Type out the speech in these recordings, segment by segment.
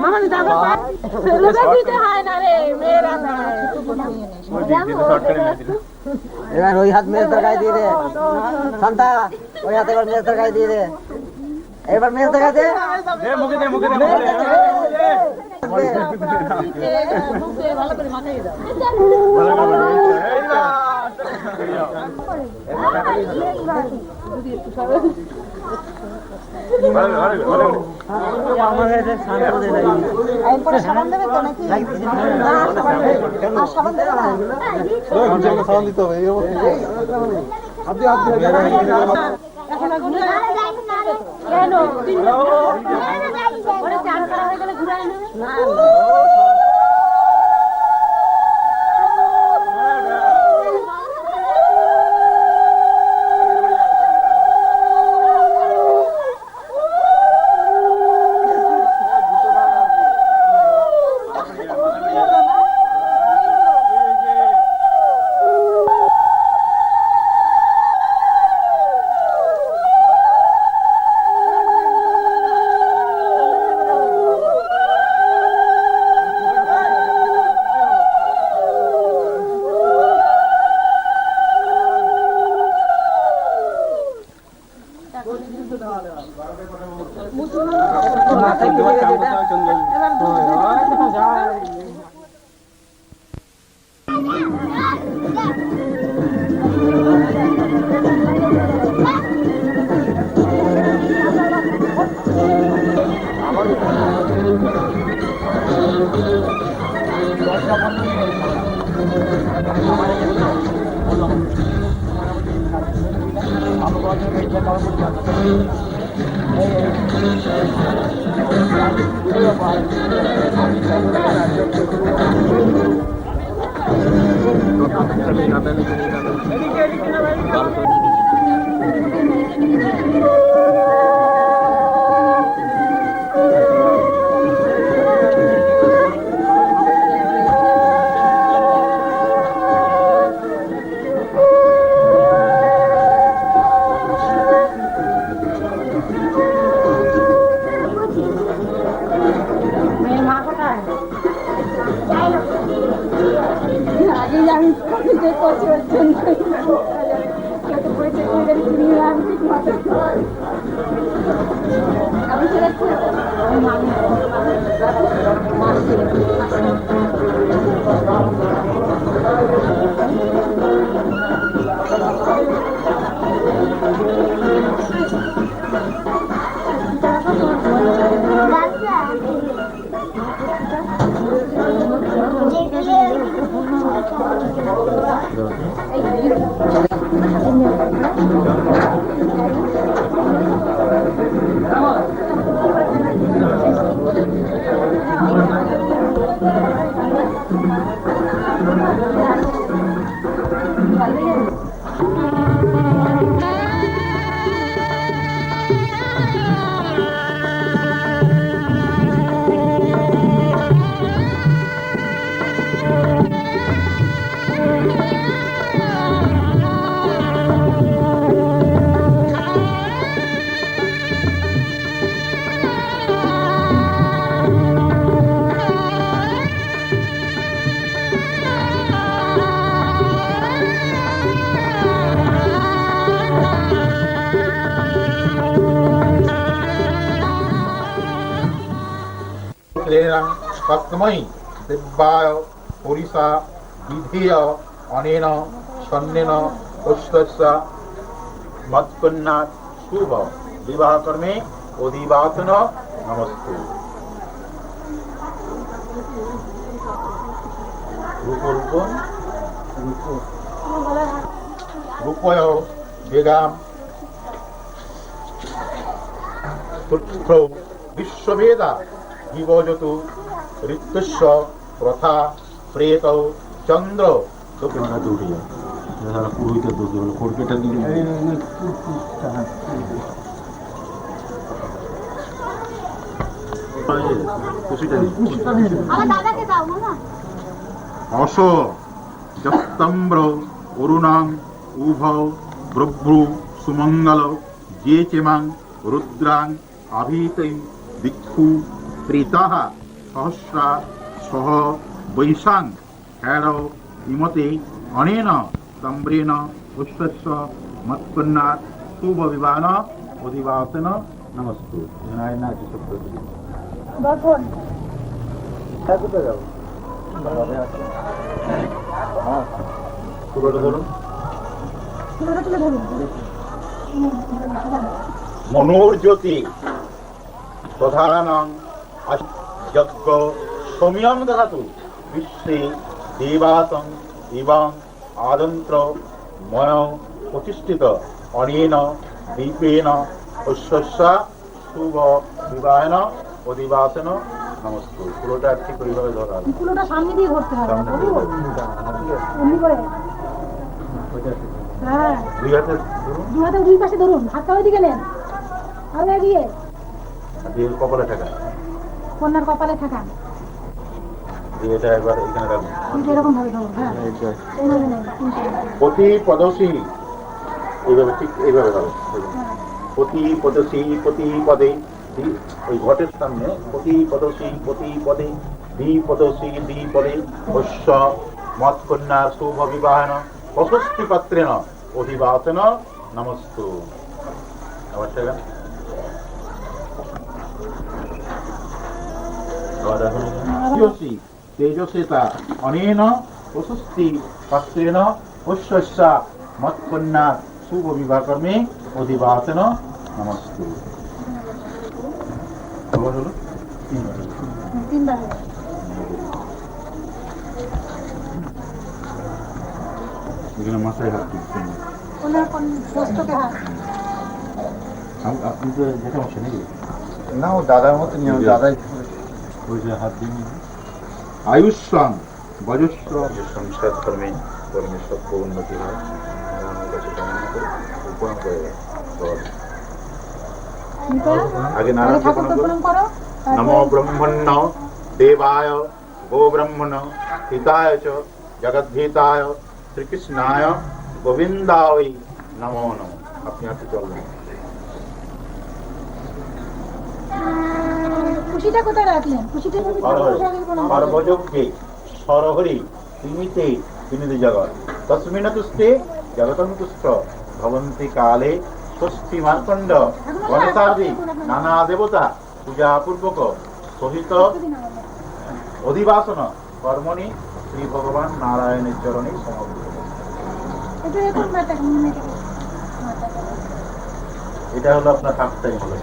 मामा ने दादा लोग भी तो है ना रे मेरा ना এবার ওই হাত মেজ দেখাই দিয়ে দে শান্তা, ওই হাতে এবার মেজ দেখাই দিয়ে দে, এবার মেজ দেখাই দে, মুখে দে, মুখে দে, ভালো করে মাখাই দাও। সাবান দেবে তো নাকি? সাবান দেবে না, সাবান দিতে হবে। तस्मै दिव्याय पुरुषा विधेय अनेन सन्नेन पुष्पस्य मत्कन्या शुभ विवाह कर्मे उदिवातन नमस्ते। रूपय वेगाम विश्ववेदा जीवजतु ऋतुस्व प्रथा प्रेत चंद्र अस जस्तम्र अरुणां उभौ ब्रभ्रु सुमंगल ये चेमां रुद्रां अभीतै दिक्षु प्रीताः सहस्रा सह वैशां हेर इमते अनेन तम्ब्रेण पुष्पस्य मत्कन्या शुभ विवाहन अधिवासन नमस्तु। मनोर्ज्योति प्रधानं यज्ञ सौम्यं ददातु विश्वे देवासं एवं आदंत्र मय प्रतिष्ठित अनेन दीपेन अश्वस्या शुभ विवाहेन अधिवासन नमस्तु। পুরোটা ঠিক ওইভাবে ধরা, পুরোটা সামনে দিয়ে ধরতে হবে, এমনি করে। হ্যাঁ, দুই হাতে দুই পাশে ধরুন, হাতটা ওইদিকে নেন, আর এগিয়ে কপালে ঠেকান, কন্যার কপালে ঠেকান। এটা একবার এখানে রাখুন, এরকম ভাবে ধরুন। হ্যাঁ, এইভাবে নেন, প্রতি পদসী এইভাবে, ঠিক এইভাবে রাখুন। প্রতি পদসী প্রতি পদে, ওই ঘটের সামনে প্রতি পদসী প্রতি পদে দ্বিপদসী দ্বিপদে অশ্ব মৎকন্যা শুভ বিবাহেন প্রশস্তি পাত্রেণ অধিবাসন নমস্তু। আবার ঠেকান, তেজসেতা অনেন প্রশস্তি পাত্রেণ অশ্বস্যা মৎকন্যা শুভ বিবাহ কর্মে অধিবাসন নমস্তু। মাথায় হাত দিচ্ছেন, আপনি তো যেটা বসে নাকি না, ও দাদার মতো নিয়ম, দাদাই ওই যে হাত দিয়ে আয়ুষ্মান বজস্র সংসার কর্মে কর্মে সত্য উন্নতি হয়। আমার কাছে কামনা করে উপরম করে আগে নারায়ণ করো। নমো ব্রহ্মণ্য দেবায় গো ব্রহ্মণ হিতায় চ জগদ্ধিতায় শ্রীকৃষ্ণায় গোবিন্দায় নমো নমঃ। আপনি হাতে চলবেন। খুশিটা কোথায় রাখলেন? খুশিটা সর্বযোগ্যে সরহরি তিমিতে তিমিতে জগৎ তস্মিন তুষ্টে জগতং তুষ্ট ভবন্তি কালে ষষ্ঠী মার্কণ্ড গণেশাদি নানা দেবতা পূজা পূর্বক সহিত অধিবাসন কর্মণি শ্রী ভগবান নারায়ণের চরণে সমর্পিত। এটা হলো আপনার ফার্স্ট টাইম হলো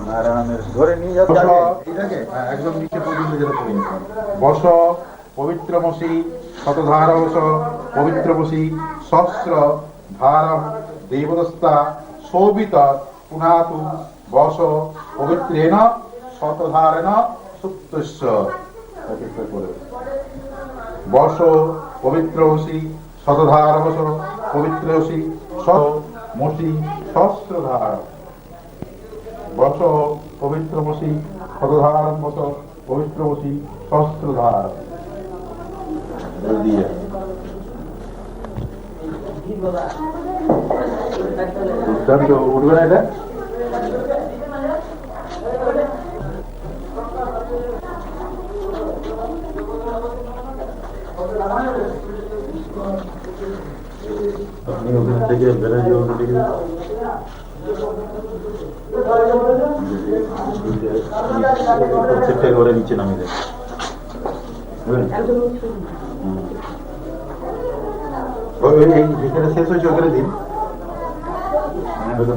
নারায়ণের ধরে নিয়ে যাচ্ছে একদম নিচে পর্যন্ত যেটা বস পবিত্রমসি শতধারবস পবিত্রমসি সহস্র ধারম দেবদস্তা শোভিত পুনাতু বস পবিত্রেণ শতধারেণ সুপ্তস্য। বস পবিত্রমসি শতধারবস পবিত্রমসি মসি সহস্রধার বস পবিত্রমসি শতধারম বস পবিত্রমসি সহস্রধার দিয়ে উঠবে না এটা। আপনি ওখান থেকে বেড়ে প্রত্যেকটা করে নিচে নামিয়ে দেয়। ভিতরে শেষ হয়েছে ওখানে দিন,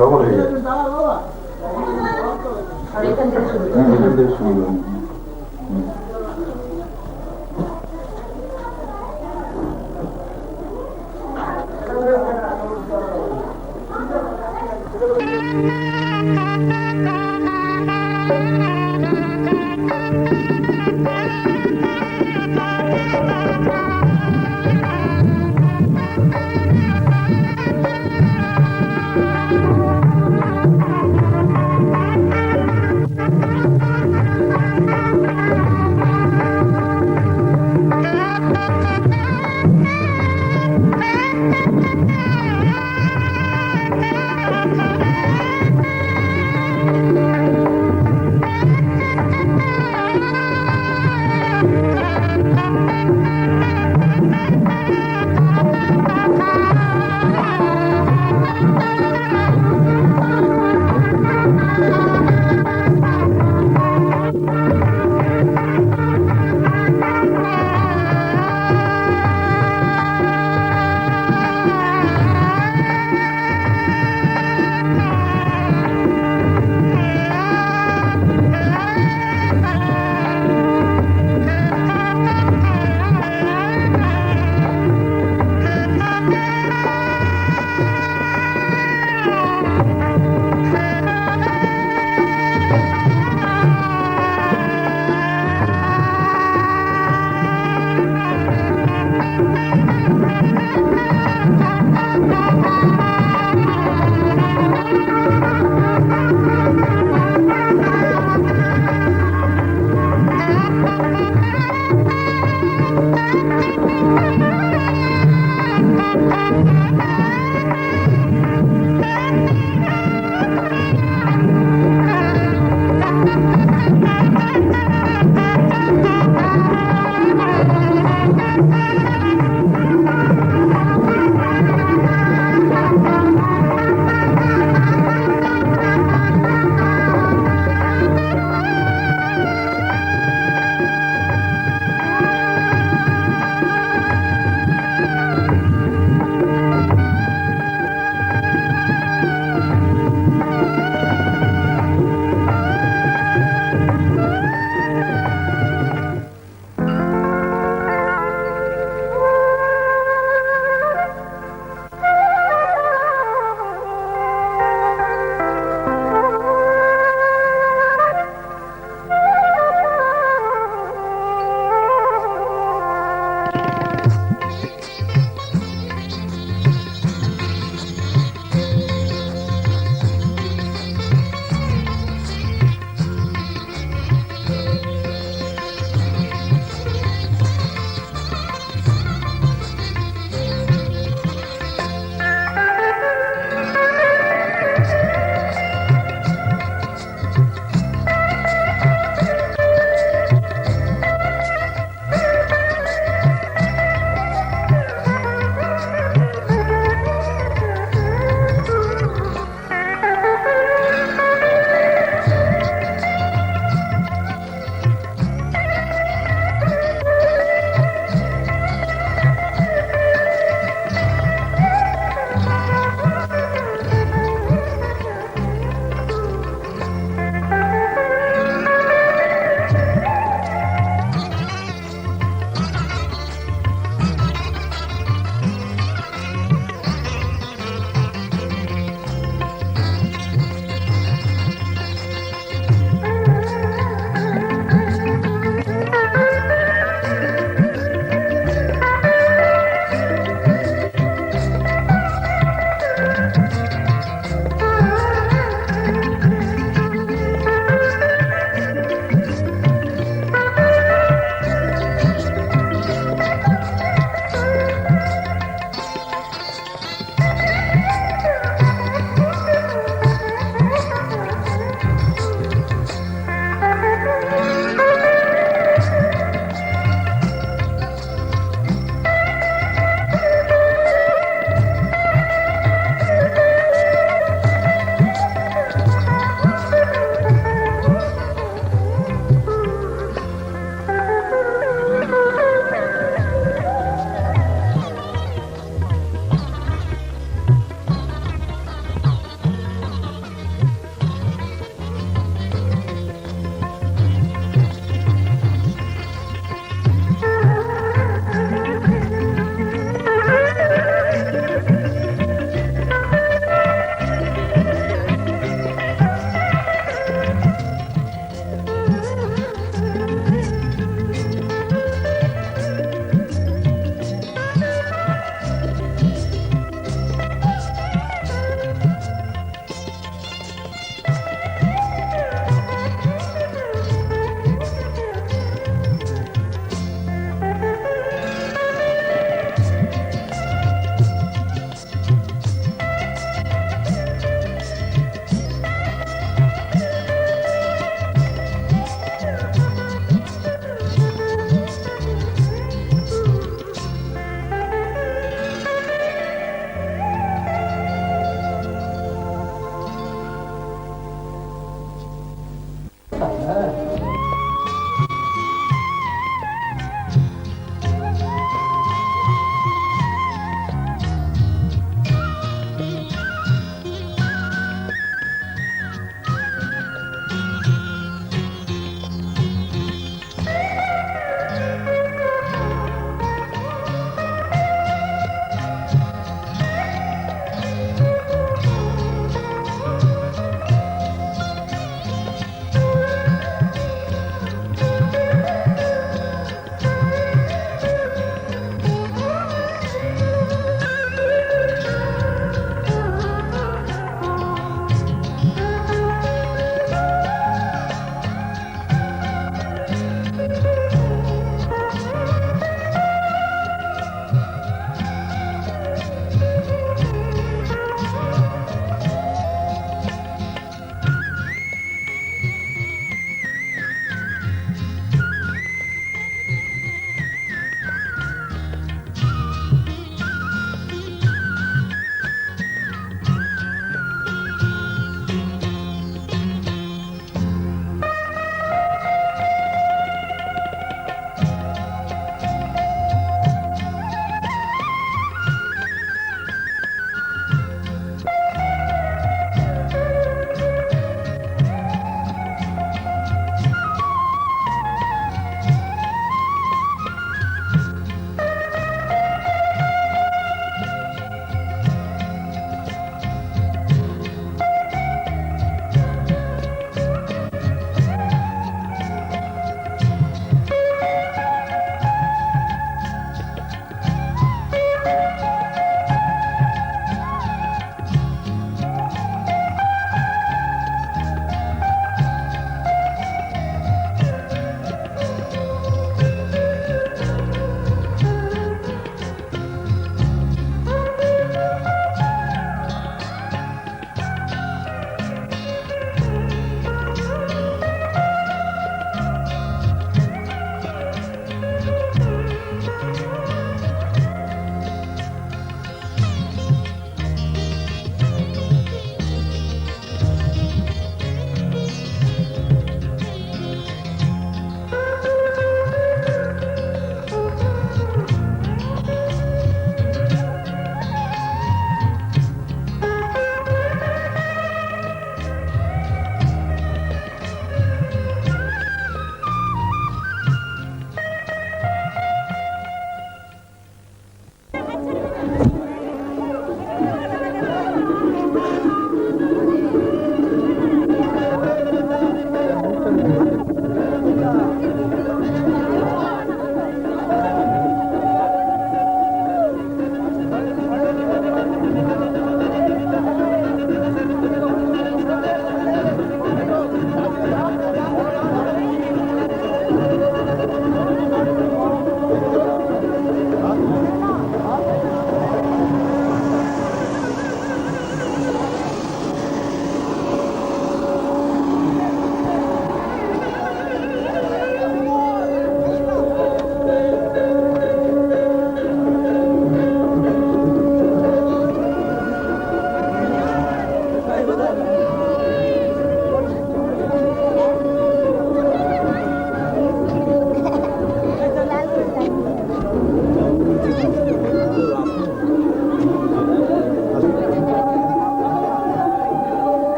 ডবল হয়ে যায়।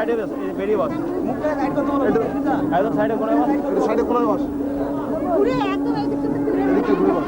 সাইডে বেরিয়ে বস, একদম সাইডে কোনায় বস, সাইডে কোনায় বস, ঘুরে একদম এদিকে ঘুরে বস।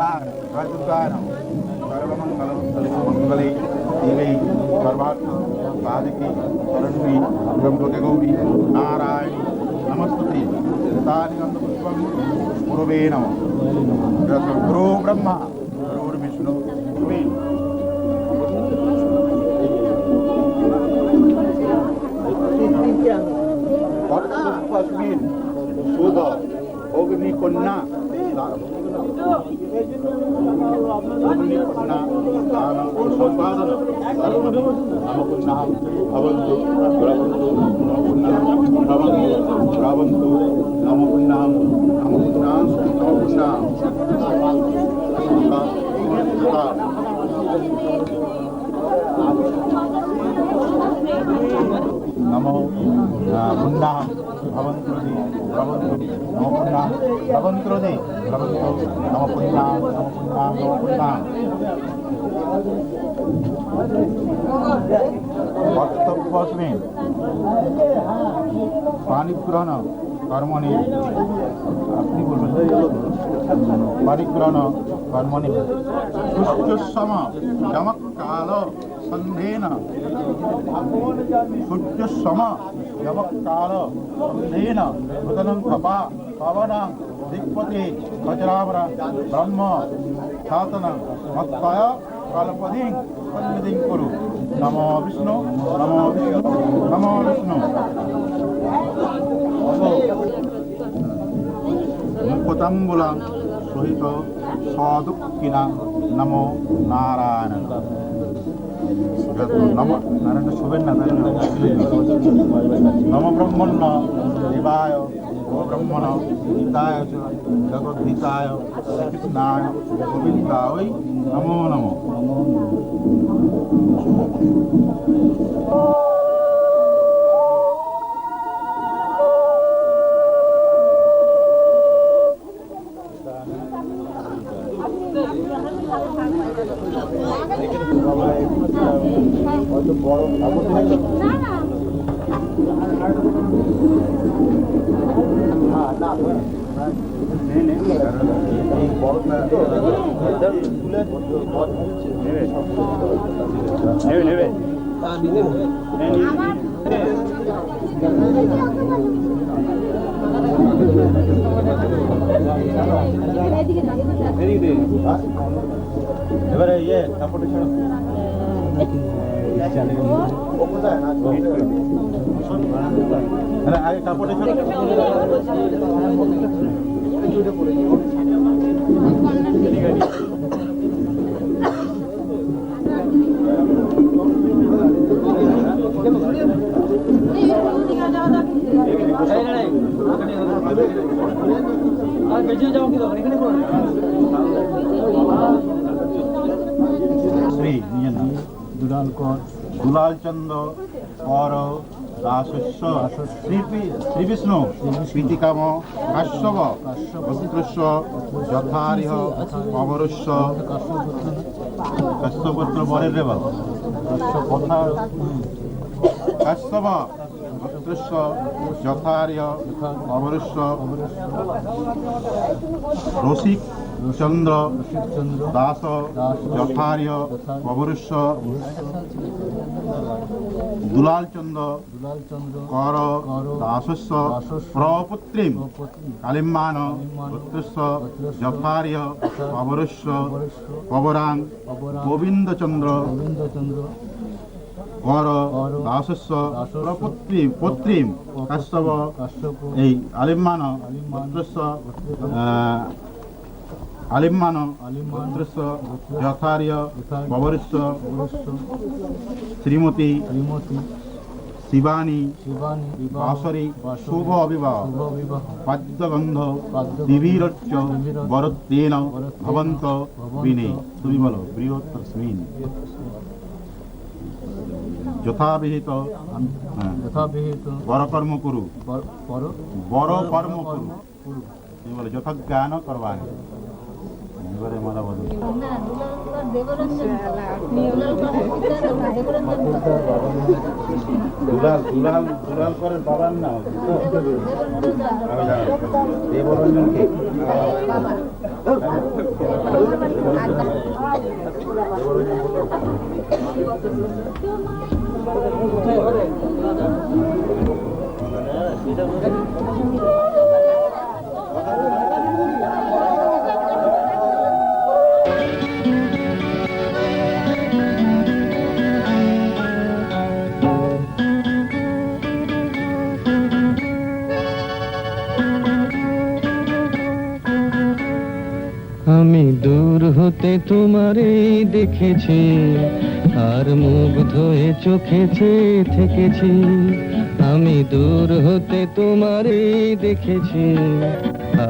दुर्गाय सर्वमंगले दिवे सर्वार्थ साधिके शरण्ये त्र्यंबके गौरी नारायणी नमस्ते पुष्पं गुरुवे नमः गुरु ब्रह्मा गुरु विष्णु गुरुवे अस्मिन् शुद्ध अग्निकन्या नमो पुण्यं भवन्तु नमो पुण्यं भवन्तु नमो पुण्यं वक्तव्यस्मिन् पाणिग्रहण कर्मणि अपनी पाणिग्रहण कर्मणि सूर्यसम यमकाल संधेन सूर्यसम यमकाल संधेन मृदनं कपा पवन दिक्पते वज्रावर ब्रह्म ख्यातन मत्तय कल्पधिं सन्निधिं कुरु नमो विष्णु नमो विष्णु नमो विष्णु मुकुतम्बुलं सहित सदुक्किना नमो नारायण नमो नारायण शुभेन नमो ब्रह्मण्य देवाय गो ब्रह्मण गीताय जगद्गीताय कृष्णाय गोविन्दाय नमो नमो এবারে ইয়ে কাপড়টা ছাড়ো আগে কাপড়টা ছাড়ো श्री दुलाल चंद्र और दासस्य श्री विष्णु प्रीतिकाम काश्यप वस्त्रस्य यथारिह अवरस्य काश्यपत्र बरेर रे बाबा काश्यप वस्त्रस्य यथारिह अवरस्य रसिक चंद्र दास यथार्य अवरुष्य दुलाल चंद्र कर दासस्य प्रपुत्री कालिमान पुत्रस्य यथार्य अवरुष्य पवरांग गोविंद चंद्र कर दासस्य प्रपुत्री पुत्री काश्यप এই আলিমান পুত্রस्य आलिमान पुत्रस्य यथार्य पवरस्य श्रीमती शिवानी वासरी शुभ अविवाह पाद्यगंध दिवीरच्च वरत्तेन भवन्त विने তুমি বলো বৃহত্তস্মিन् যথাবিহিত বরকর্ম কুরু বরকর্ম কুরু তুমি বলো যথা জ্ঞান করবানি এবারে মালা বলো দুলাল করেন বাবার নাম দেবরঞ্জন কে আমি দূর হতে তোমারে দেখেছি, আর মুগ্ধ হয়ে চোখে চেয়ে থেকেছি। আমি দূর হতে তোমারে দেখেছি,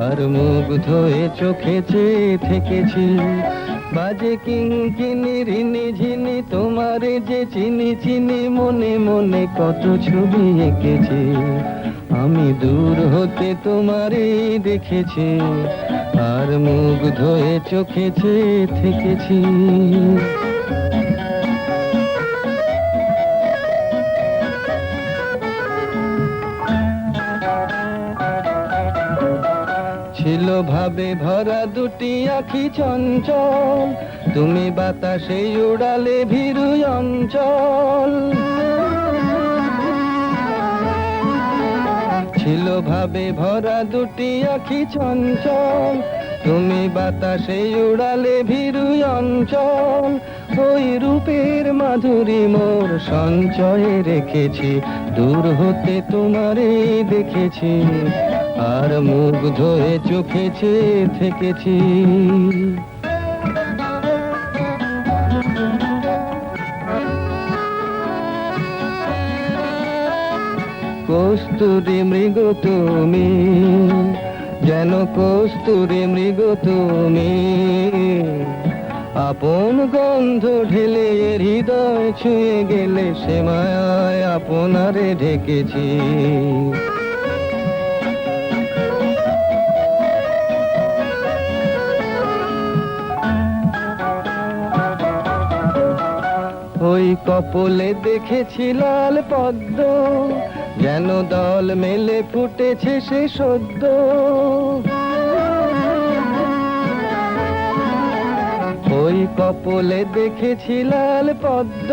আর মুগ্ধ হয়ে চোখে চেয়ে থেকেছি। বাজে কিঙ্কিনি রিনি ঝিনি তোমারে যে চিনি চিনি, মনে মনে কত ছবি এঁকেছি। আমি দূর হতে তোমারে দেখেছি, আর মুগ্ধ হয়ে চোখে চেয়ে থেকেছি। ছিল ভাবে ভরা দুটি আখি চঞ্চল, তুমি বাতাসে উড়ালে ভীরু অঞ্চল। ছিল ভাবে ভরা দুটি আখি চঞ্চল, তুমি বাতাসে উড়ালে ভীরু অঞ্চল। ওই রূপের মাধুরী মোর সঞ্চয়ে রেখেছি, দূর হতে তোমারে দেখেছি, আর মুগ্ধ হয়ে চোখে চেয়ে থেকেছি। কস্তুরী মৃগ তুমি, যেন কস্তুরী মৃগ তুমি, আপন গন্ধ ঢেলে হৃদয় ছুঁয়ে গেলে, সে মায়ায় আপনারে ঢেকেছি। ওই কপলে দেখেছি লাল পদ্ম, যেন দল মেলে ফুটেছে সে সদ্য। ওই কপলে দেখেছি লাল পদ্ম,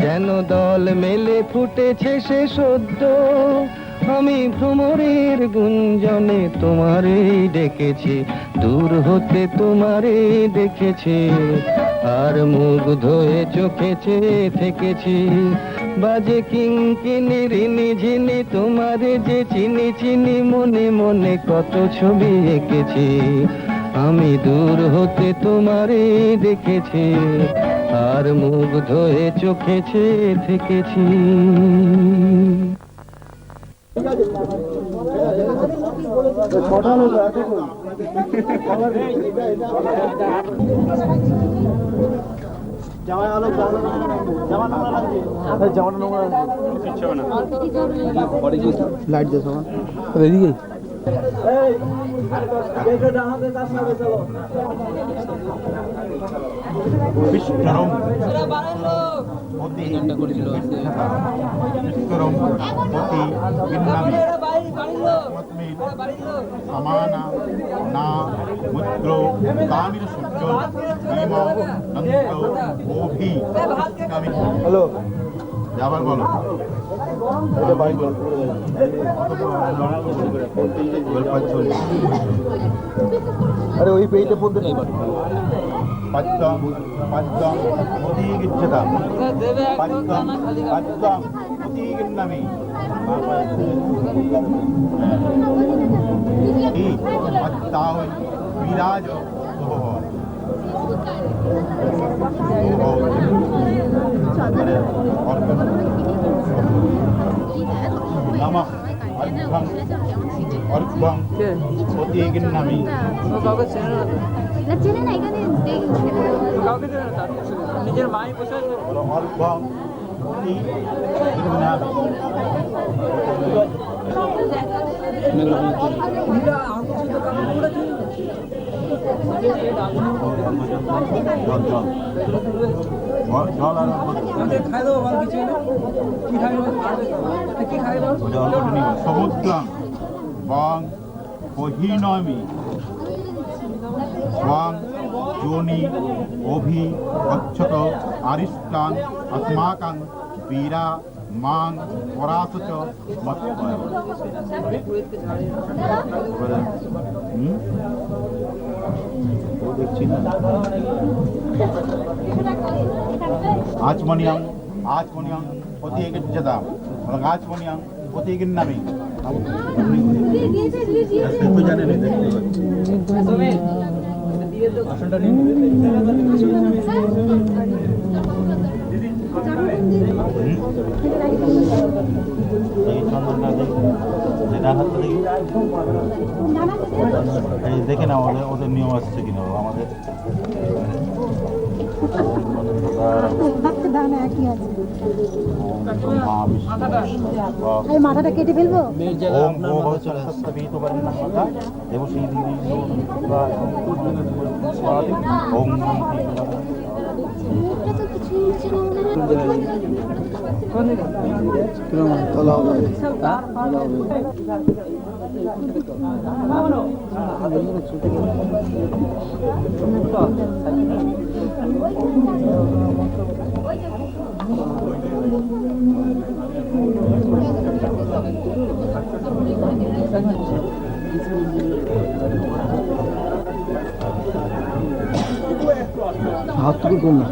যেন দল মেলে ফুটেছে সে সদ্য। আমি ভ্রমরের গুঞ্জনে তোমারে ডেকেছি, দূর হতে তোমারে দেখেছি, আর মুগ্ধ হয়ে চোখে চেয়ে থেকেছি। বাজে কিঙ্কিনি রিনি ঝিনি তোমারে যে চিনি চিনি, মনে মনে কত ছবি এঁকেছি। আমি দূর হতে তোমারে দেখেছি, আর মুগ্ধ হয়ে চোখে চেয়ে থেকেছি। লাইট দিয়ে এদিকে সমানা না মুদ্র কামির সূর্য অভি। হ্যালো, আবার বলো। আরে ওই পেজটা পড়তে নেই। পদ্মম পদ্মম অতিগচ্ছতা, পদ্মম পদ্মম অতিগন্নমি। এই পদ্মাও বিরাজ নমঃ অর্ঘ্যং অর্ঘ্যং অতিগন্নমি। না চেনে না, এখানে নিজের মাই বসে অর্ঘ্যং সমুদ্রং বং বহিনমি বং যোনি অভি গচ্ছত আরিষ্টান अस्माकं वीरा मां পরাসচ মৎপয় দেখছি না আচমনিয়াং অতি এগিচ্ছতা আচমনিয়াং অতি এগিন্নামি দেখতে জানেন আসনটা নিন দেখে না ওদের নিয়ম আসছে কিনা আমাদের মাথাটা কেটে ফেলবো হাত থেকে কম না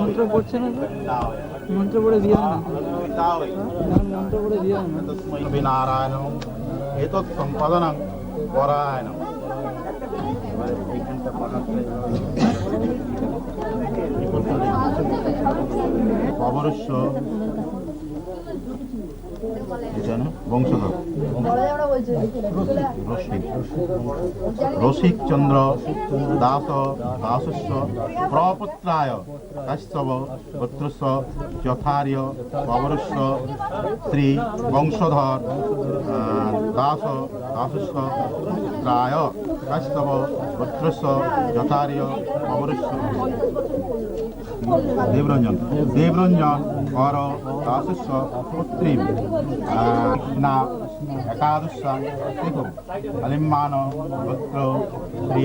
মন্ত্র পড়ছে না মন্ত্র পড়ে দিয়ে না মন্ত্র পড়ে দিয়ে না নারায়ণ এতৎ সম্পাদনং পরায়ণ অবশ্য বংশধর রসিক চন্দ্র দাস দাসস্য প্রপুত্রায় কাশ্যপ গোত্রস্য যথার্য অবরস্য স্ত্রী বংশধর দাস দাসস্য পুত্রায় কাশ্যপ গোত্রস্য যথার্য অবরস্য দেবরঞ্জন কর দাসস্য পুত্রী না একাদশাং দেখো আলিম্মান গোত্র শ্রী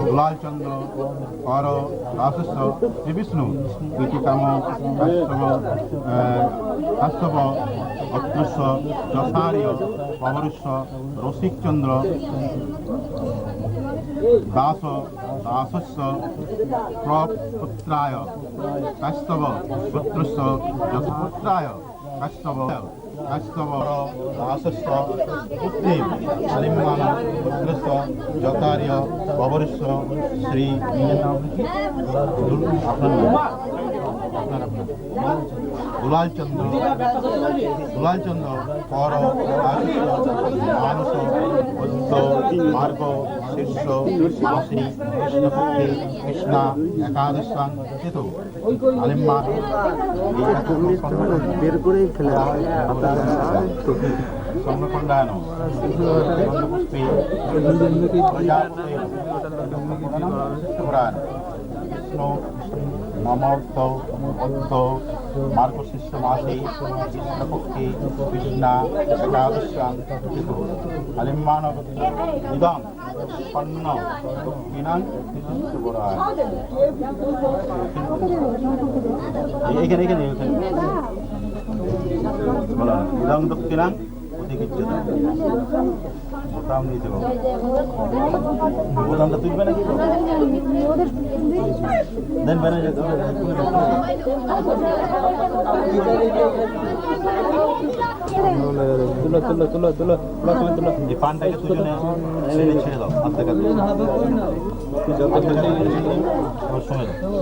দুলালচন্দ্র কর দাসস্য শ্রী বিষ্ণু কীর্তিকাম কাশ্যপ গোত্রস্য যথার্য পবরস্য রসিকচন্দ্র দাস দাসস্য প্রপুত্রায় কাশ্যপ গোত্রস্য যথাপুত্রায় কাশ্যপ দাসস্য পুত্রী আলিম্মান পুত্রস্য যথার্য পবরস্য শ্রী দুলালচন্দ্র কর মানস বদ্ধ মার্গ শীর্ষ মাসি কৃষ্ণপক্ষে কৃষ্ণা একাদশাং হেতু আলিম্মান বের করে ফেলে সম্যকণ্ডায়ন পুষ্পে প্রজাপতি কৃষ্ণ মমর্থ মার্গশীর্ষ মাসে কৃষ্ণপক্ষে কৃষ্ণা একাদশাং হেতু আলিম্মান ইদং পন্ন দক্ষিণাং এখানে ইদং দক্ষিণাং বোতাম নিতে বোতামটা তুলবে নাকি দেন বেড়ে যেত তুলো পানটাকে দুজনে ছেড়ে দাও হাতে কাছে সময় দাও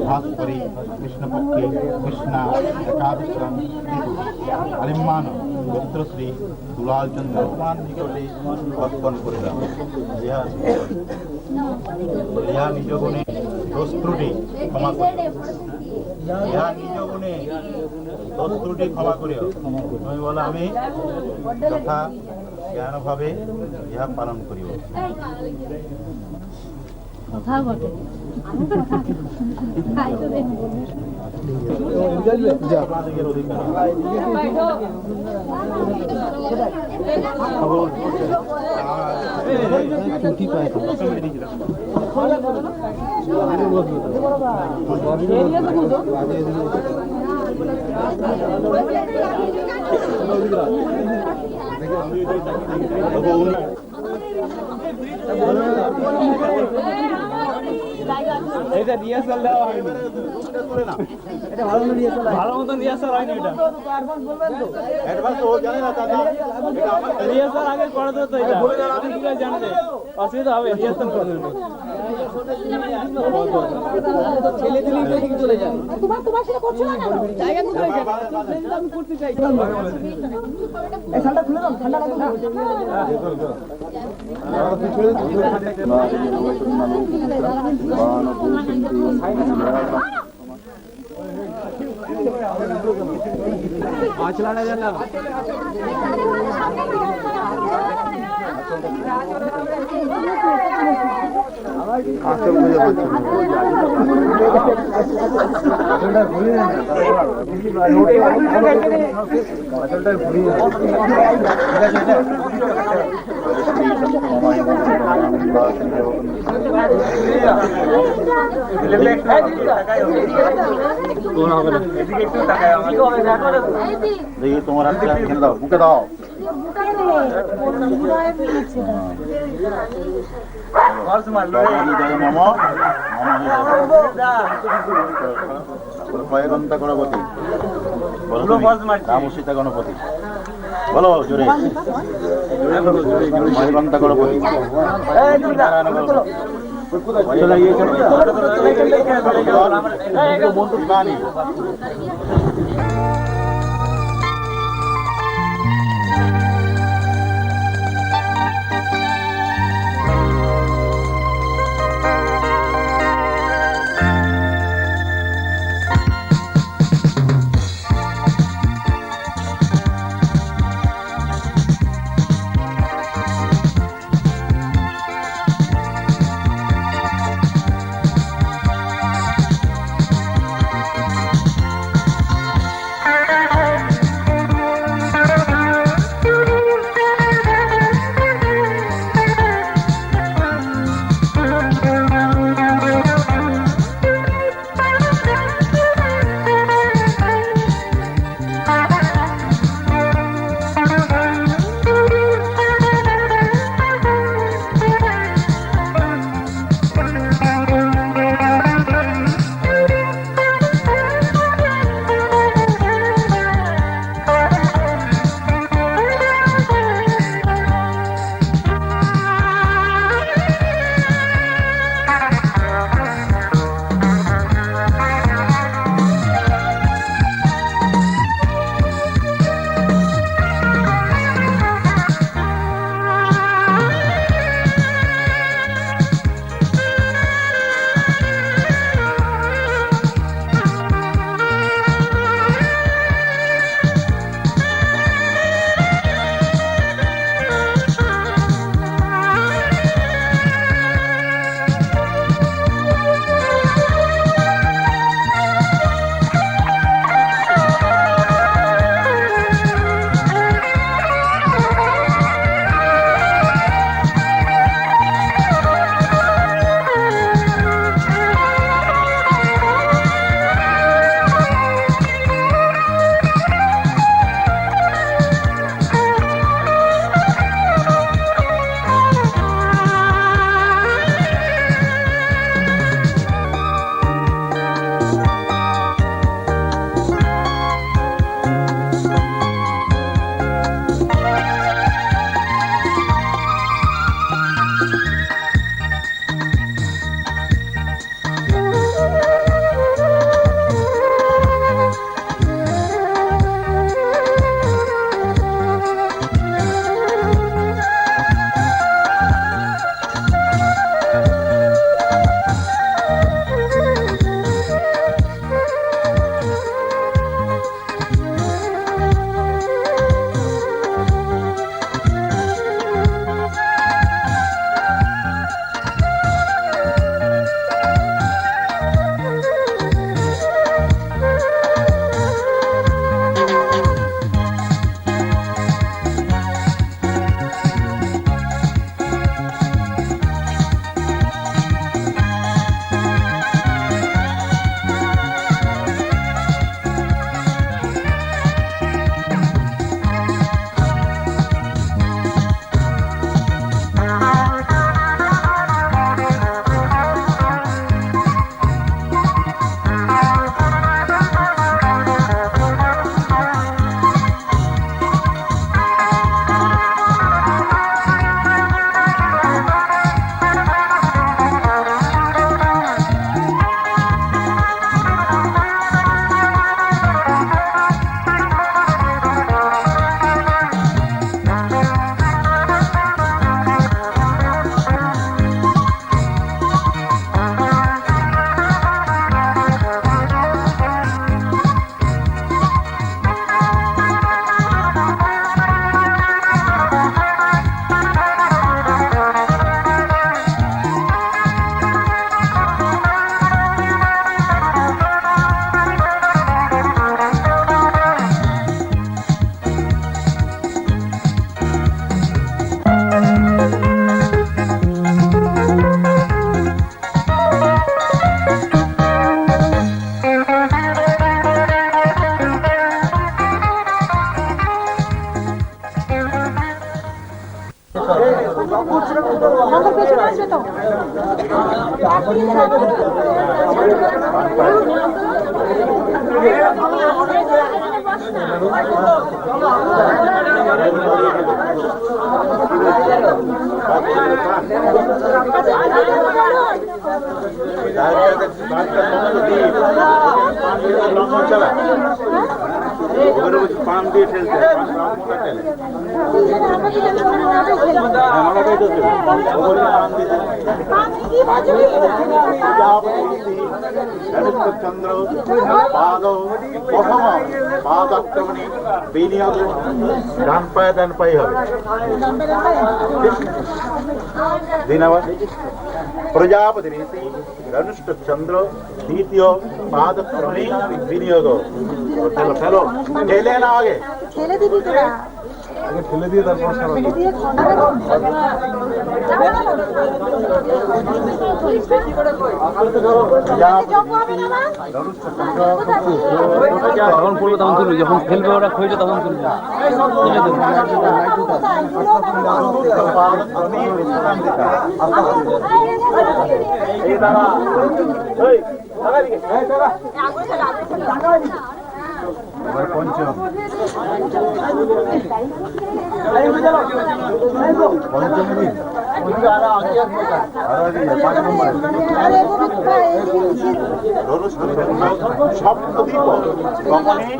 ভাস্করী কৃষ্ণপক্ষে কৃষ্ণা একাদশাং আলিম্মান গোত্রশ্রী দুলালচন্দ্র নিকটে অর্পণ করিলাম। ইহা নিজ গুণে দোষ ত্রুটি ক্ষমা করিও। ইহা নিজ গুণে দোষ ত্রুটি ক্ষমা করিও। তুমি বলো আমি যথা জ্ঞানভাবে ইহা পালন করিব। কথা বটে আমি কথা তাই তো দেখো আপনাদের অধিকার এটা রিহার্সাল দেওয়া হয়নি, এটা ভালো মতন রিহার্সাল হয়নি। এটা অ্যাডভান্স ও জানে না দাদা, রিহার্সাল আগে করে দিত, এটা আপনি কি করে জানতে? অসুবিধা হবে, রিহার্সাল করে দেবে। ছেলে দিলে দিকে চলে যায়, তোমার সেটা করছো না কেন জায়গা কোথায় গেছে আমি করতে চাই এই ঠান্ডা খুলে দাও, ঠান্ডা লাগবে না चलाना जाना দেখি তোমার হাতে খেল দাও, বুকে দাও। কয়েকঘন্টা গণপতি রাম সীতা গণপতি বলো জোরে, কয়েকঘন্টা গণপতি আমাদের পেছনে আসবে তো পান দিয়ে ঠেলতে চন্দ্র পাদ প্রথম পাদাক্রমণে বিনিয়োগ ডান পায়ে হবে দিনাবাদ প্রজাপতি রীতি ধনুষ্ঠ চন্দ্র দ্বিতীয় পাদক্রমণে বিনিয়োগ চলো চলো ঠেলে না আগে ঠেলে দিবি তোরা আগে ঠেলে দিয়ে তারপর যখন পড়বে তখন তুলবি, যখন খেলবে ওরা খুঁজে তখন তুলবি। পঞ্চম সপ্তদ্বীপ গমনে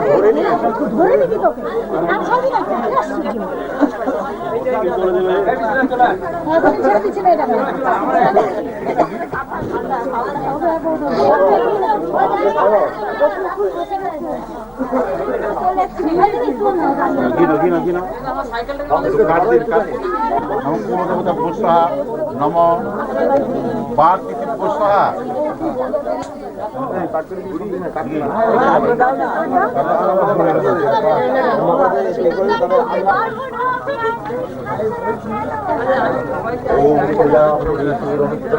ধরে নিয়ে ধরে নিবি তোকে আর ছাড়বি না ছেড়ে দিচ্ছি না এটা নম পার্থিব পুষ্পা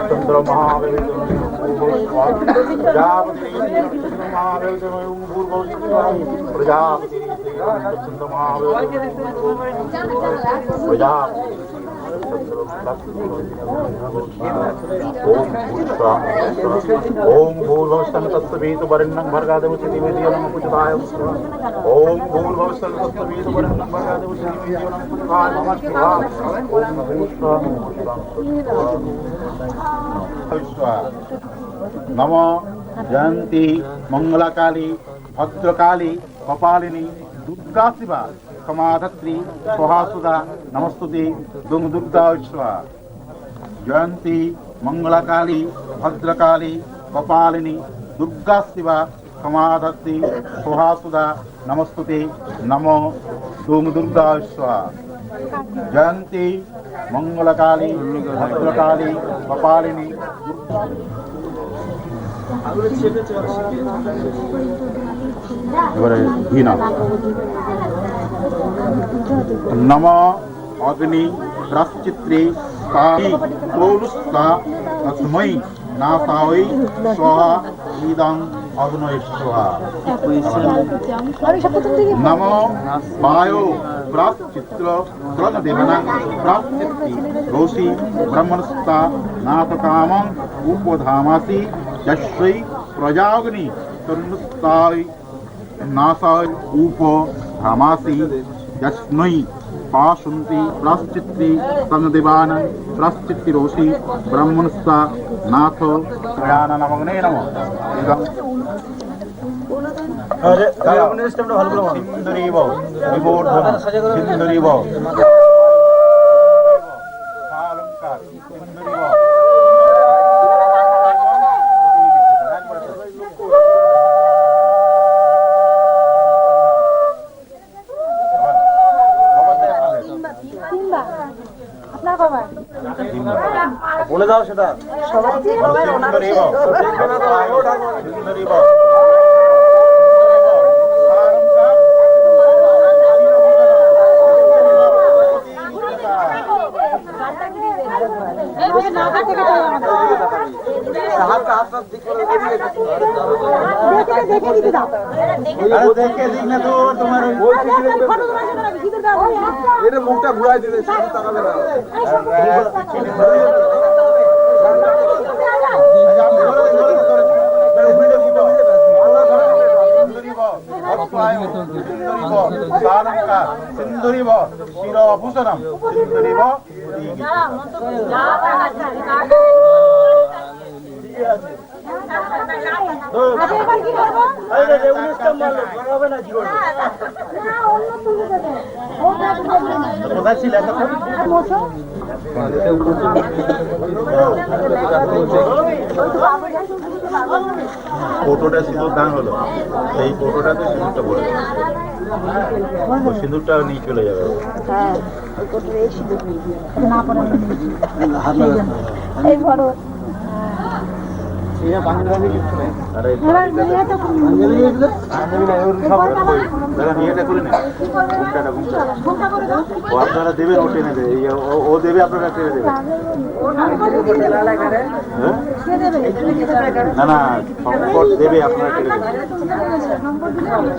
চন্দ্র মহাবীর প্রজাপতি চন্দ্র মহাবীর ओम भूर्भुवस्सं तत्सवितुर्वरेण्यं भर्गदेवस्य धीमहि धियो नः प्रचोदयात् ओम भूर्भुवस्सं तत्सवितुर्वरेण्यं भर्गदेवस्य धीमहि धियो नः प्रचोदयात् ओम भूर्भुवस्सं नमो जयंती मंगलाकाली भद्रकाली कपालिनी दुर्गा शिवा कमाधत्री स्वाहासुदा नमस्तुते दुम दुर्गा विश्वा जयंती मंगलाकाली भद्रकाली कपालिनी दुर्गा शिवा कमाधत्री स्वाहासुदा नमस्तुते नमो दुम दुर्गा विश्वा जयंती मंगलाकाली भद्रकाली कपालिनी नम अग्नि प्राश्चित्रे तस्मै नासाय स्वाहा इदं अग्नये स्वाहा नम वायो प्राश्चित्र त्रनदेवनं प्राश्चित्ति रोषि ब्रह्मणस्ता नाथकामं उपधामासि यस्यै प्रजाग्नि तन्नुस्ताय नासाय उपधामासि यस्मै पाशुन्ति प्राश्चित्ति तन्देवानं प्राश्चित्ति रोषि ब्रह्मणस्ता नाथ प्रयानमग्ने नमः सिंदुरीव विबोधन सिंदुरीव अलंकार सिंदुरीव বলে দাও সেটা সবাই দেখে দিতে দাও আরে দেখে দিক না তো তোমার ওই ফটো তোলার জন্য আমি ভিতরে দাও এর মুখটা ঘুরাই দিলে সামনে তাকাবে না সিন্দুরি শির ভূষণম সিন্দুরি এবার কি করবো কোথায় ছিল ফটোটা সিঁদুর দান হলো সেই ফটোটাতে সিঁদুরটা পড়ে যাবে সিঁদুরটা নিয়ে চলে যাবে হ্যাঁ এই বড় আরে ইয়েটা করে নে ও আপনারা দেবেন ও টেনে দেবে ও দেবে আপনারা টেনে দেবেন না না সংকট দেবে আপনারা টেনে দেবেন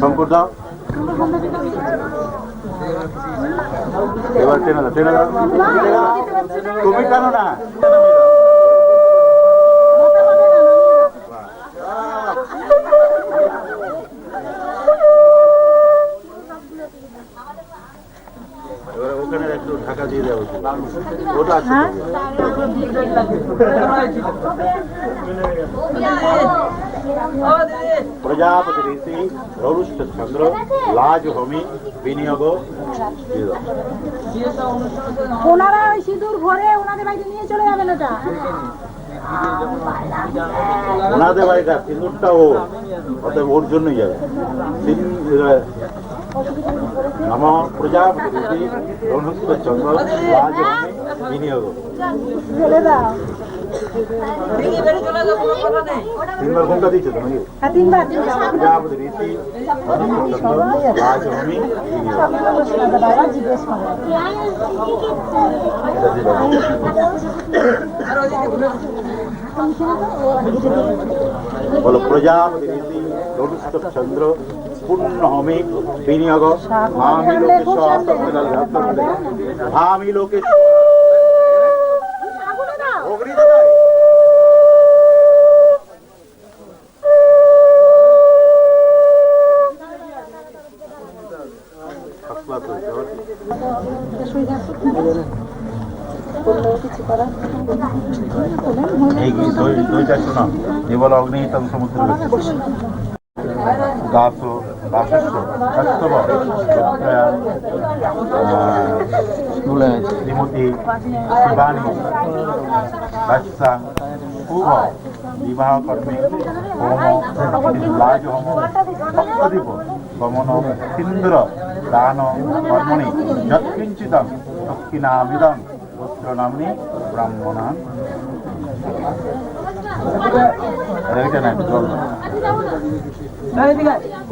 সংকট দাও এবার টেনে দাও টেনে দাও তুমি কেন না এবার ওখানে একটু ঢাকা দিয়ে দেওয়া উচিত ওটা আছে প্রজাপতি ঋষি রৌষ্ট চন্দ্র লাজ ভূমি বিনিয়োগ ওনারা ওই সিঁদুর ঘরে ওনাদের বাড়িতে নিয়ে চলে যাবেন ওটা ওনাদের বাড়িটা সিঁদুরটা ও অতএব ওর জন্যই যাবে নম প্রজাপতি ঋষি রৌষ্ট চন্দ্র লাজ ভূমি বিনিয়োগ তিনবার ঘুমটা দিচ্ছে তো নাকি প্রজাপতি ঋষি রাজভূমি বলো প্রজাপতি ঋষি রৌষ্ট চন্দ্র পূর্ণহমি বিনিয়োগ ভামি লোকেশ্বর ভামি লোকেশ্বর দুইটা শোনা কেবল অগ্নিহিতম সমুদ্র দাস দাসস্য সত্যব শ্রীমতী শিবানী বাচ্চা পূর্ব বিবাহ কর্মে হোম রাজ হোম সপ্তদীপ গমন সিন্দুর দান কর্মণি যৎকিঞ্চিদং দক্ষিণামিদং পুত্র নাম্নী ব্রাহ্মণান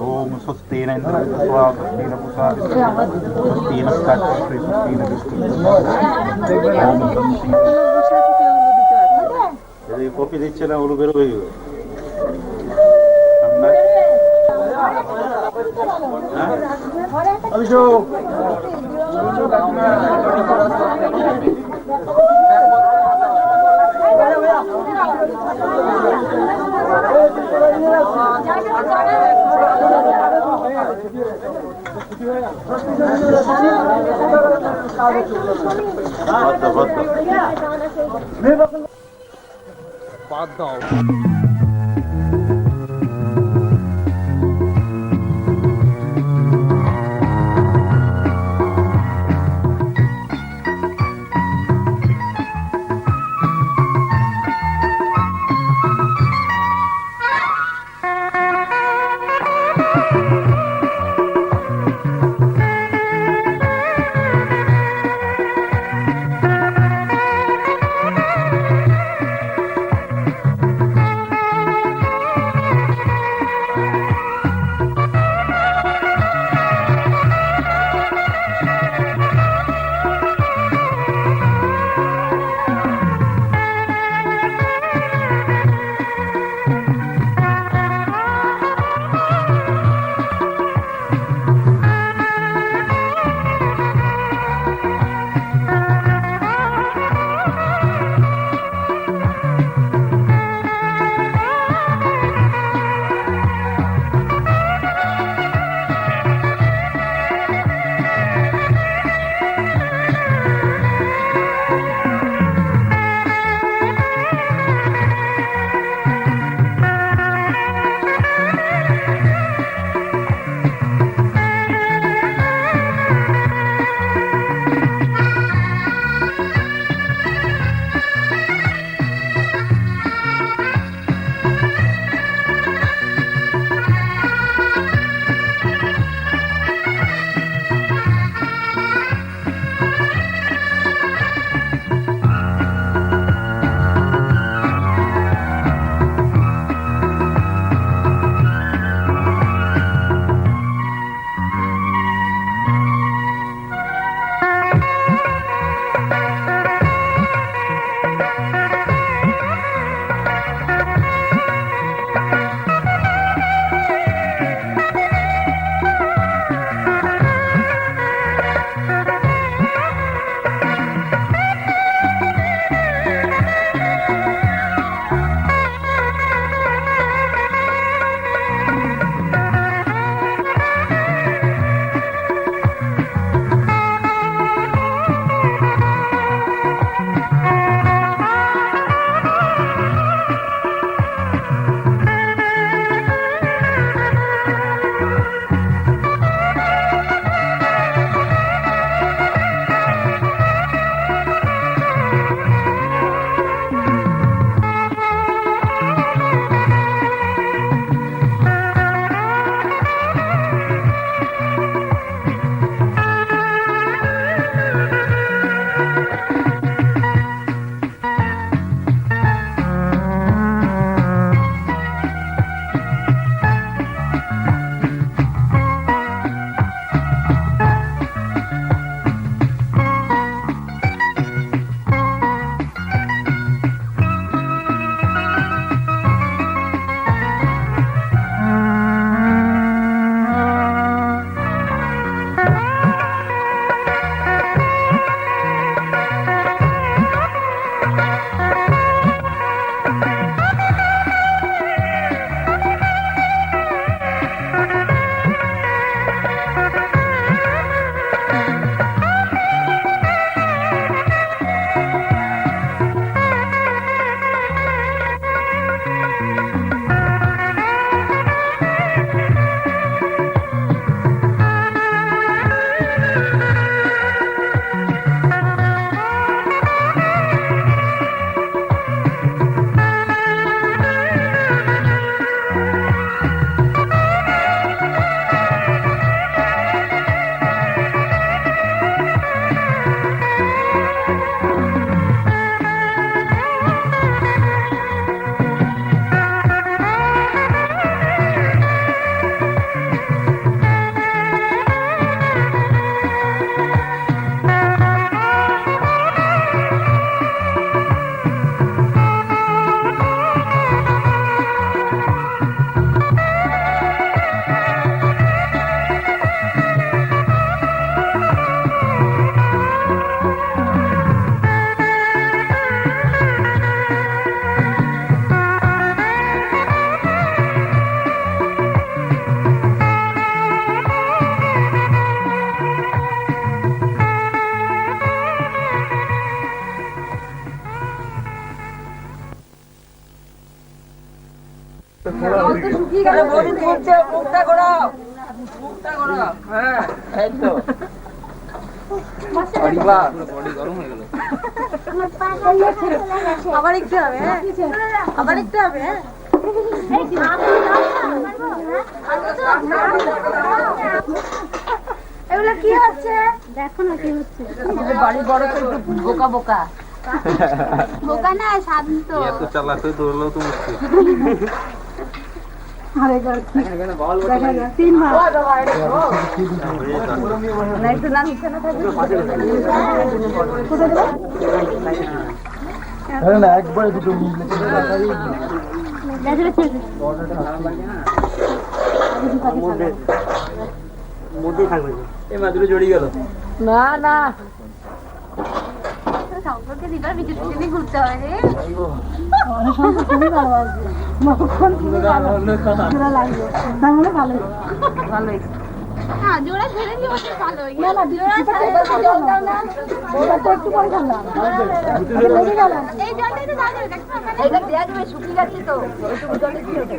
ओम स्वस्तेन इंद्रः स्वस्तेन पुषा स्वस्तेन स्कंदः स्वस्तेन विष्णुः ओम शांति ये कॉपी দিচ্ছে না ওগুলো বের হয়ে যাবে আমরা অভিষেক বাদ দাও মুখটা ঘোরাও হ্যাঁ এই তো আবার একটু হবে হ্যাঁ আবার একটু হবে হ্যাঁ এগুলো কি হচ্ছে দেখো না কি হচ্ছে বাড়ি বড় তো একটু বোকা বোকা বোকা না শান্ত এত চালাক হয়ে দৌড়লেও তো মুশকিল। একবারে দুটো এই মাদুরে জড়িয়ে গেল। না না সম্পর্কে দিবার ভিতরে ঘুরতে হবে রে ভালোই হ্যাঁ জোড়া ধরে নিয়ে বসে ভালো না না জোড়া জল দাও না ওটা তো একটু পরে খেলাম এই জলটাই তো দাও দেখো এইটা দেখবে শুকিয়ে গেছে তো ওইটুকু জলে কি হবে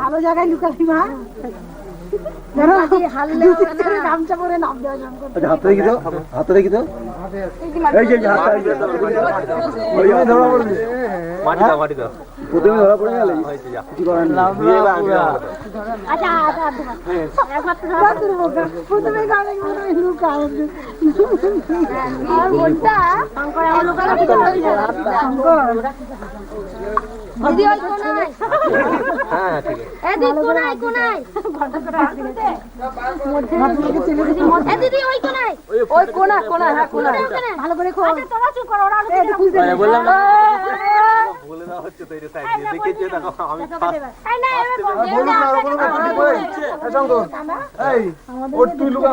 ভালো জায়গায় লুকালি মা জানো হাললে গামছা পরে নাম দেওয়া হাতে দেখি তো হাতে দেখি তো এই যে হাতে ওই ধরা পড়বে মাটি দাও মাটি দাও। প্রথমে ধরা পড়ে গেলে কি করেন না আচ্ছা আচ্ছা প্রথমে গানে লুকা আর মনটা শঙ্কর আমার লুকানো শঙ্কর দিদি ওই কোনায় হ্যাঁ ঠিক আছে। এ দিদি কোনায় এ দিদি ওই কোনায় ওই কোনা কোনা হ্যাঁ কোনা ভালো করে খোল আচ্ছা তোমরা চুপ করো ওরা বললাম না বলে না হচ্ছে তো এটা সাইড দিয়ে দেখে যে দেখো আমি এই না এবার এই ওর তুই লুকা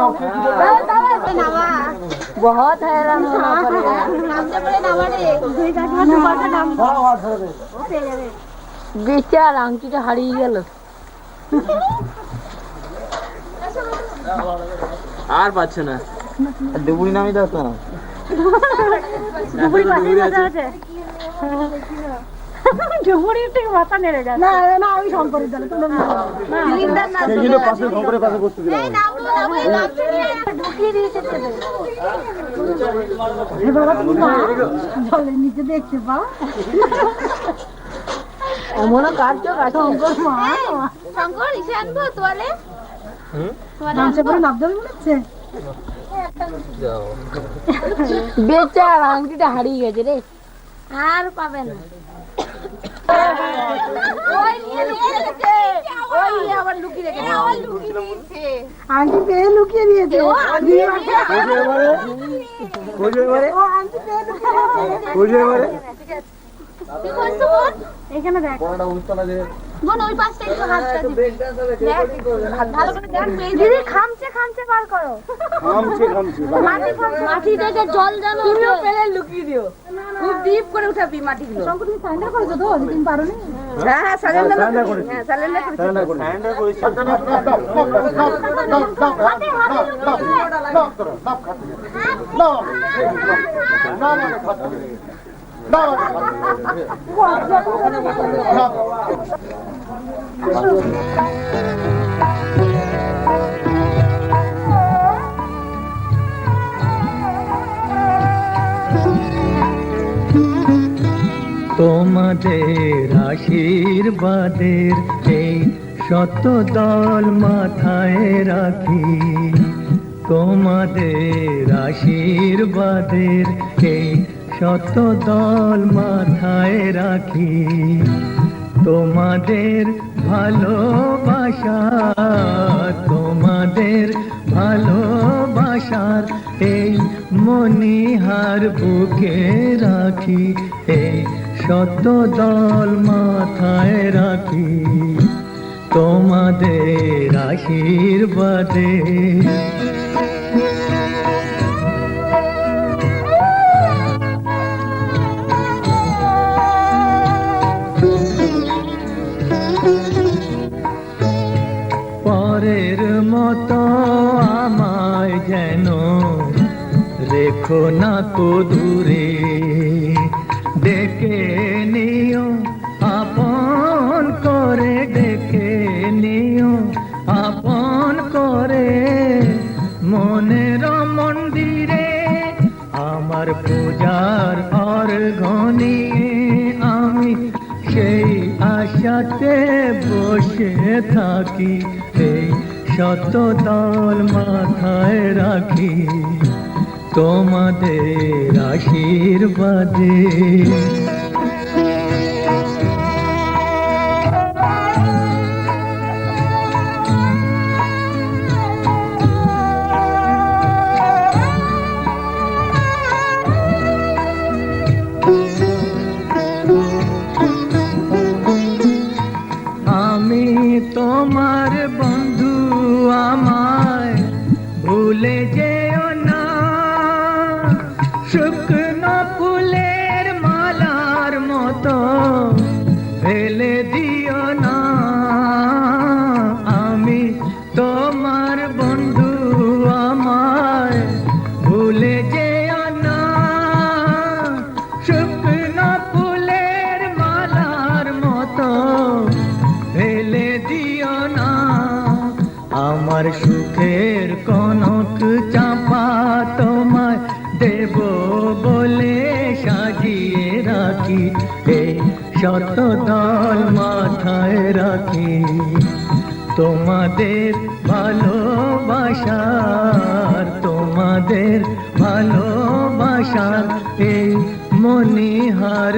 बहुत हैरान होना पड़ेगा নামতে পারে না মানে দুই কাকিমা তোমাকে নাম ও পেয়ে যাবে বিচার আংটিটা হারিয়ে গেল আর পাচ্ছে না। ডুবুরি নামি দাও তো ডুবুরি মাথা আছে ডুবুরি থেকে মাথা নেড়ে যায় না না আমি শঙ্করের দলে তোমরা না সিলিন্ডার না সেগুলো পাশে শঙ্করের পাশে বসতে দিলাম এই নাম এই নামটা নিয়ে ঢুকিয়ে দিয়েছে এ বাবা তুমি মা জলের নিচে দেখতে পাও এমন কাটছো শঙ্কর মা শঙ্কর ইসে আনবো তোয়ালে নামছে পরে নাম দেবে মনে হচ্ছে বেচার আংটিটা হারিয়ে গেছে রে আর পাবে না ওই নিয়ে লুকিয়ে রেখেছে ওই নিয়ে আবার লুকিয়ে রেখেছে আবার লুকিয়ে দিয়েছে আন্টি পেয়ে লুকিয়ে দিয়েছে ও আন্টি ও আন্টি পেয়ে লুকিয়ে দিয়েছে কি করছো বোন এখানে দেখ কোনটা উল্টালা যে বোন ওই পাশটা একটু হাতটা দিবি ভালো করে দেখ দিদি খামচে বার করো মাটি থেকে জল জানো তুমিও পেলে লুকিয়ে দিও খুব ডিপ করে উঠাবি মাটিগুলো শঙ্কর তুমি সাইন্ডার করেছো তো তুমি পারোনি হ্যাঁ হ্যাঁ সারেন্ডার করেছি হ্যাঁ সারেন্ডার করেছি তোমাদের আশীর্বাদের এই শত দল মাথায় রাখি তোমাদের আশীর্বাদের এই শত দল মাথায় রাখি তোমাদের ভালোবাসা তোমাদের ভালোবাসার এই মনিহার বুকে রাখি এই শত দল মাথায় রাখি তোমাদের আশীর্বাদে পরের মতো আমায় যেন রেখো না কো দূরে ডেকে নিও আপন করে আশাতে বসে থাকি, এই শত দল মাথায় রাখি তোমাদের আশীর্বাদে। আমি তোমার বন্ধু, আমায় ভুলে যেও না, শুকনো ফুলের মালার মতো ফেলে দিও না। আমি তোমার বন্ধু, আমায় ভুলে যেও না, শুকনো ফুলের মালার মতো ফেলে দিও না। আমার সুখের কনক চাপা তোমায় দেব বলে সাজিয়ে রাখি, এই শত দল মাথায় রাখি তোমাদের ভালোবাসার, তোমাদের ভালোবাসার এই মনিহার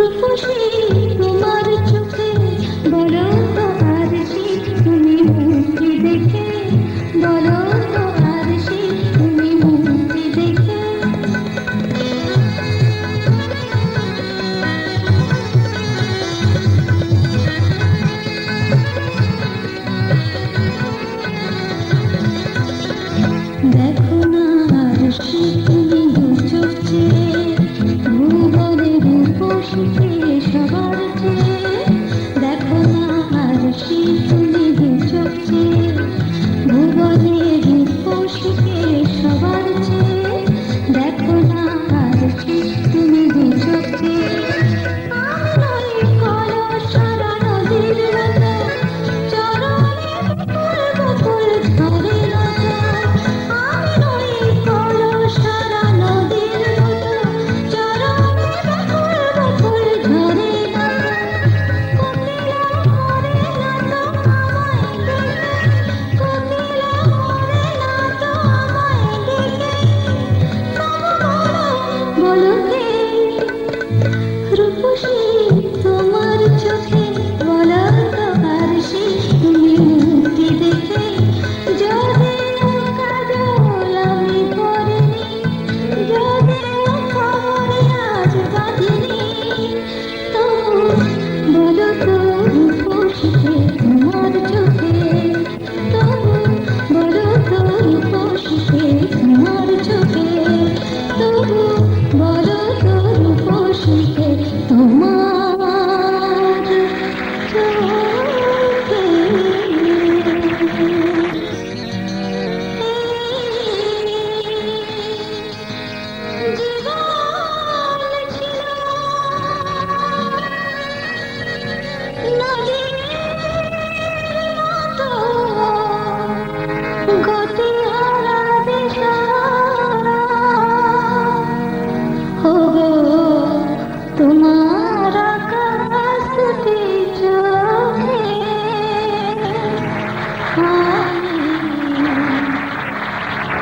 রূপসী তোমার চোখে বলো তো আর সে তুমি মুক্তি দেখে বলো তো আর সে তুমি মুক্তি দেখে দেখো না আর সে তুমি দু চোখ চেয়ে ভুবনে রূপসীকে সবার চেয়ে দেখো না আর সে তুমি দু চোখ চেয়ে ভুবনে রূপসীকে সবার চেয়ে দেখো না আর সে তুমি দু চোখ চেয়ে আমি কলসরা নদীর রাজা চরণে বকুল ঝরে রাজা আমি কলসরা নদীর রাজা চরণে বকুল ঝরে রাজা কোকিলা করে না তো আমায় দেখে কোকিলা করে না তো আমায় দেখে বলো কে রূপসী তোমার চোখে বলো তো আর সে তুমি মুক্তি দেখে যদিও কাজল আমি পরিনি যদিও খবরে আজ বাঁধিনি তবু বলো তো রূপসীকে তোমার চোখে তবু বলো তো রূপসীকে তোমার চোখে তবু বলো তো রূপসীকে তোমার চোখে জীবন ছিল নদীর মতো গতিহারা দিশাহারা ওগো তোমার আকাশ দুটি চোখে আমি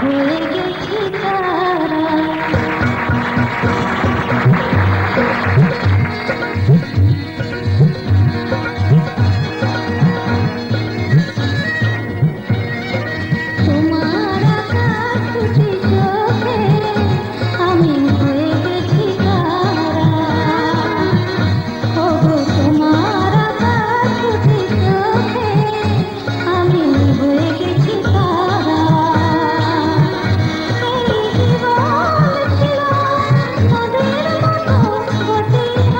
হয়ে গেছি তারা তোমার আকাশ দুটি চোখে আমি হয়ে গেছি তারা ওগো তোমার আকাশ দুটি চোখে আমি হয়ে গেছি তারা এই জীবন ছিল নদীর মতো গতিহারা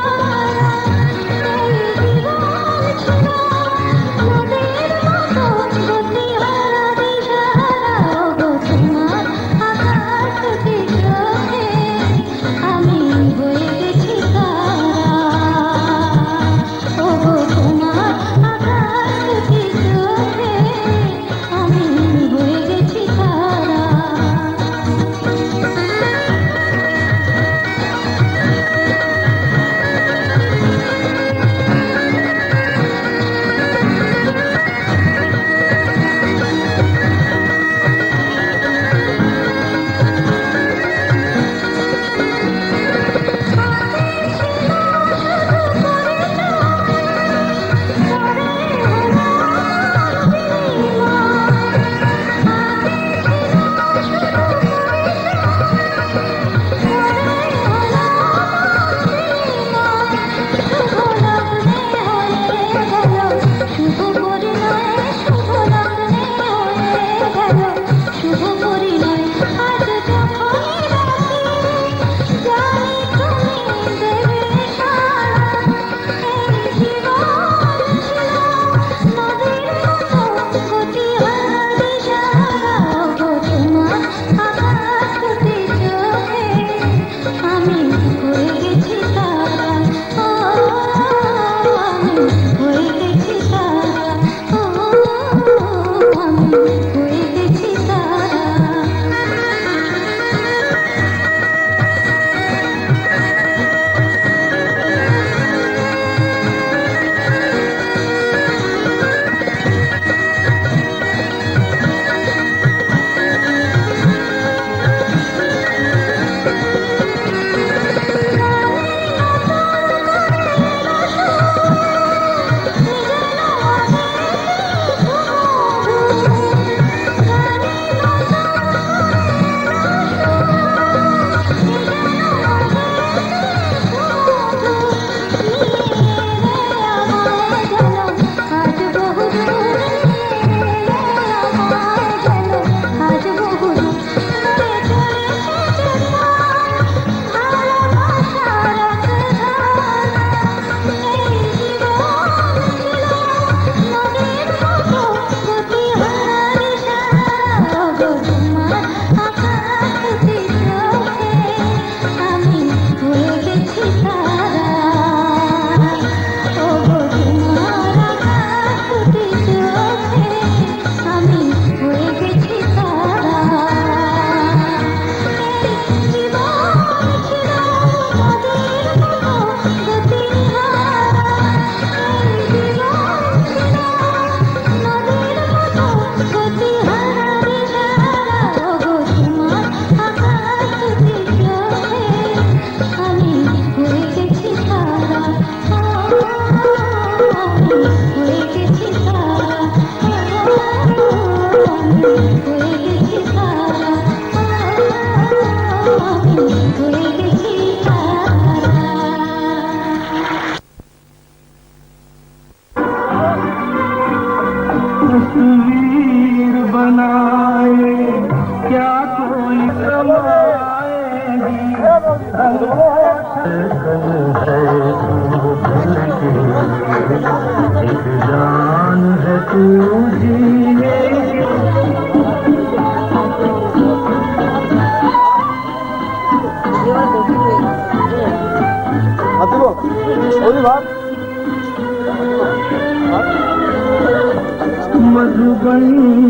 मधुबन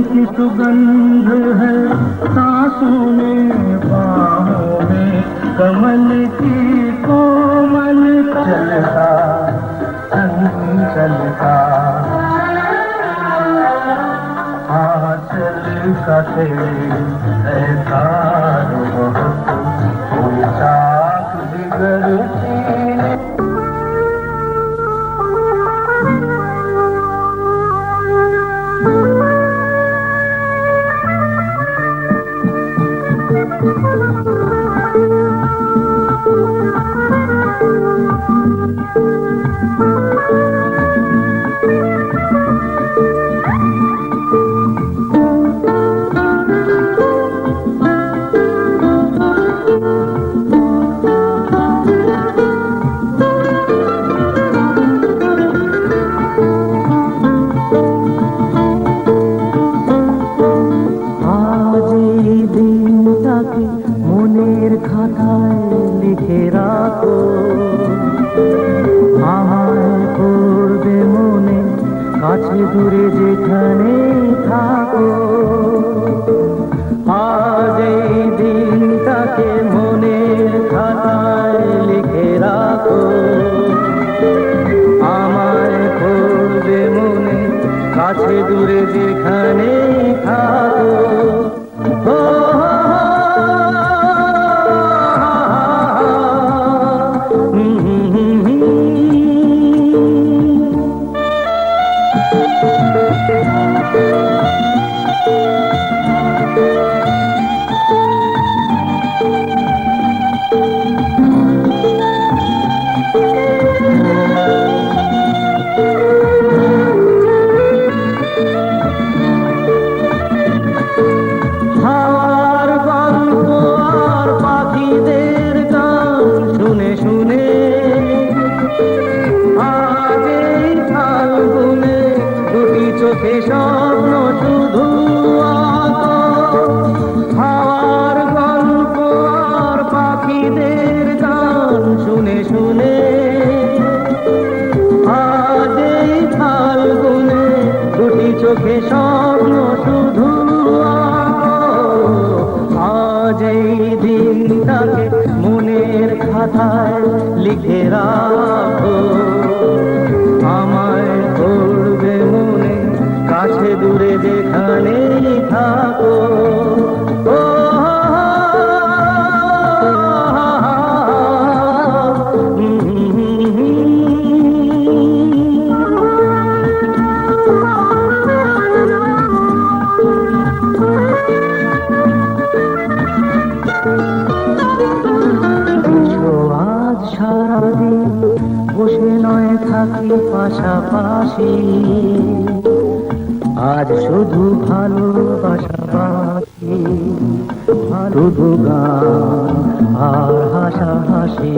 की सुगंध है सांसों में बाहों में कमल की कोमल चलता चलता आंचल का ऐसा बहुत ऊंचा बिगड़ती মনের খাতায় লিখে রাখো আমায় করবে মনে কাছে দূরে যেখানে থাকো আজ এই দিনটাকে মনের খাতায় লিখে রাখো আমায় করবে মনে কাছে দূরে যেখানে থাকো চোখে স্বপ্ন শুধু হাওয়ার গল্প আর পাখিদের গান শুনে শুনে আজ এই ফাল্গুনে দুটি চোখে স্বপ্ন শুধু আজ এই দিনটাকে মনের খাতায় লিখে রাখো আমায় করবে মনে কাছে দূরে যেখানে থাকো আজ সারাদিন বসে নয় থাকি পাশাপাশি আজ শুধু ভালোবাসা বাকি শুধু গান আর হাসাহাসি